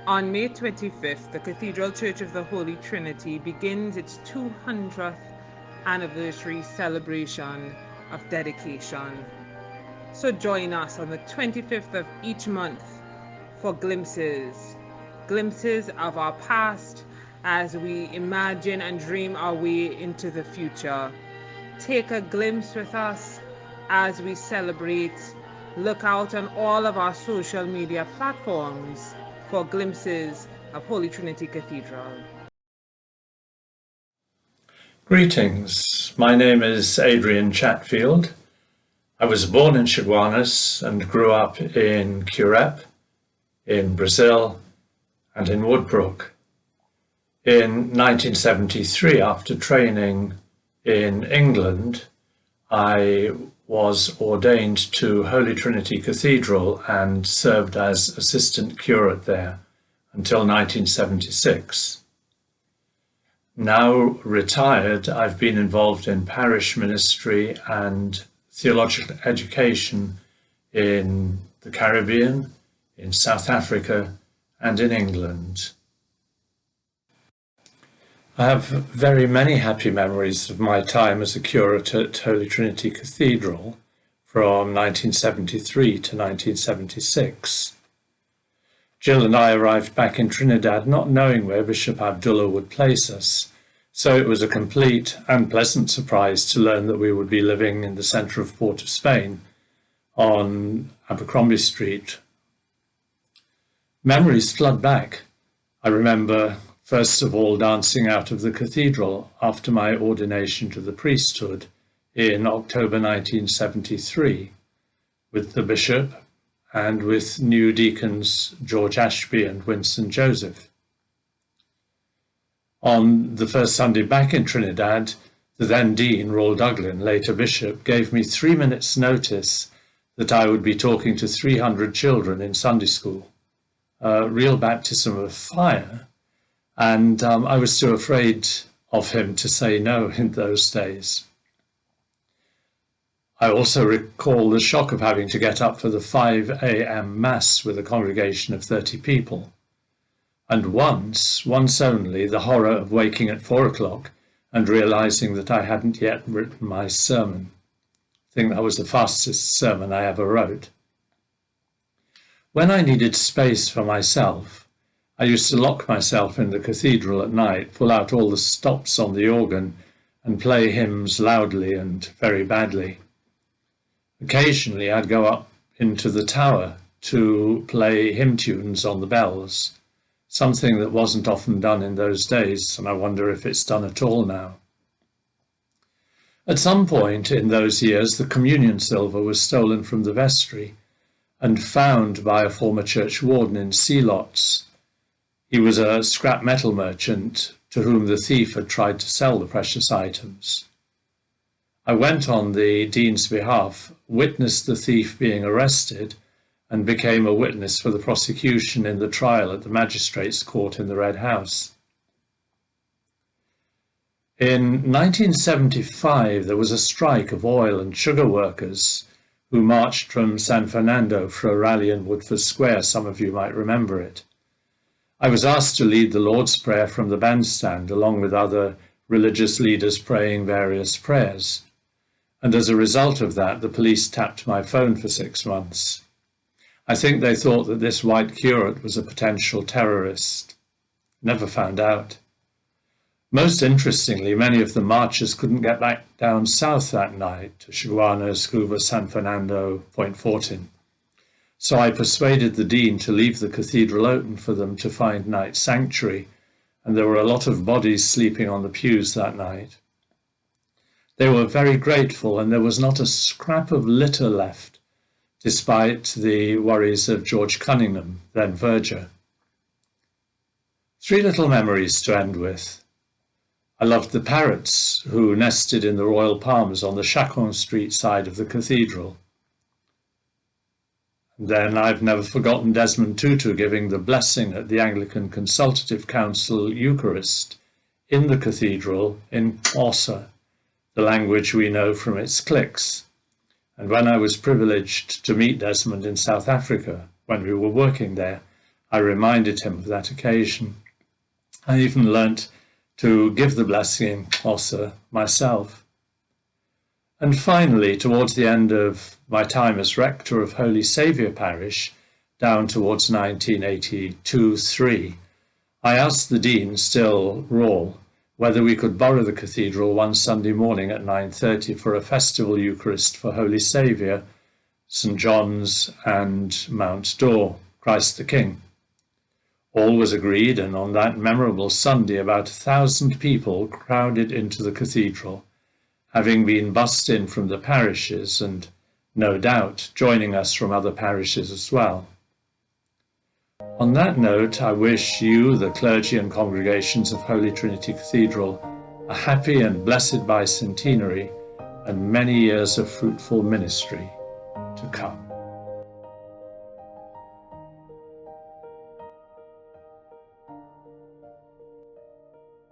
On May 25th, the Cathedral Church of the Holy Trinity begins its 200th anniversary celebration of dedication. So join us on the 25th of each month for glimpses of our past as we imagine and dream our way into the future. Take a glimpse with us as we celebrate. Look out on all of our social media platforms for glimpses of Holy Trinity Cathedral. Greetings, my name is Adrian Chatfield. I was born in Chaguanas and grew up in Curate, in Brazil, and in Woodbrook. In 1973, after training in England, I was ordained to Holy Trinity Cathedral and served as assistant curate there until 1976. Now retired, I've been involved in parish ministry and theological education in the Caribbean, in South Africa, and in England. I have very many happy memories of my time as a curate at Holy Trinity Cathedral from 1973 to 1976. Jill and I arrived back in Trinidad not knowing where Bishop Abdullah would place us, so it was a complete and pleasant surprise to learn that we would be living in the centre of Port of Spain on Abercrombie Street. Memories flood back. I remember first of all dancing out of the cathedral after my ordination to the priesthood in October 1973 with the bishop and with new deacons George Ashby and Winston Joseph. On the first Sunday back in Trinidad, the then Dean, Roel Duglin, later Bishop, gave me 3 minutes' notice that I would be talking to 300 children in Sunday school. A real baptism of fire. And I was too afraid of him to say no in those days. I also recall the shock of having to get up for the 5 a.m. Mass with a congregation of 30 people. And once only, the horror of waking at 4 o'clock and realizing that I hadn't yet written my sermon. I think that was the fastest sermon I ever wrote. When I needed space for myself, I used to lock myself in the cathedral at night, pull out all the stops on the organ, and play hymns loudly and very badly. Occasionally I'd go up into the tower to play hymn tunes on the bells, something that wasn't often done in those days, and I wonder if it's done at all now. At some point in those years, the communion silver was stolen from the vestry and found by a former church warden in Sealots. He was a scrap metal merchant to whom the thief had tried to sell the precious items. I went on the Dean's behalf, witnessed the thief being arrested, and became a witness for the prosecution in the trial at the Magistrates' Court in the Red House. In 1975, there was a strike of oil and sugar workers who marched from San Fernando for a rally in Woodford Square. Some of you might remember it. I was asked to lead the Lord's Prayer from the bandstand, along with other religious leaders praying various prayers. And as a result of that, the police tapped my phone for 6 months. I think they thought that this white curate was a potential terrorist. Never found out. Most interestingly, many of the marchers couldn't get back down south that night to Chaguanas, Cuba, San Fernando, Point Fortin. So I persuaded the Dean to leave the cathedral open for them to find night sanctuary, and there were a lot of bodies sleeping on the pews that night. They were very grateful, and there was not a scrap of litter left, despite the worries of George Cunningham, then verger. 3 little memories to end with. I loved the parrots who nested in the royal palms on the Chacon Street side of the cathedral. Then I've never forgotten Desmond Tutu giving the blessing at the Anglican Consultative Council Eucharist in the cathedral in Xhosa, the language we know from its cliques. And when I was privileged to meet Desmond in South Africa, when we were working there, I reminded him of that occasion. I even learnt to give the blessing also myself. And finally, towards the end of my time as rector of Holy Saviour Parish, down towards 1982-3, I asked the Dean, still Rawle, whether we could borrow the cathedral one Sunday morning at 9:30 for a festival Eucharist for Holy Saviour, St. John's and Mount Dore, Christ the King. All was agreed, and on that memorable Sunday about 1,000 people crowded into the cathedral, having been bussed in from the parishes and, no doubt, joining us from other parishes as well. On that note, I wish you, the clergy and congregations of Holy Trinity Cathedral, a happy and blessed bicentenary and many years of fruitful ministry to come.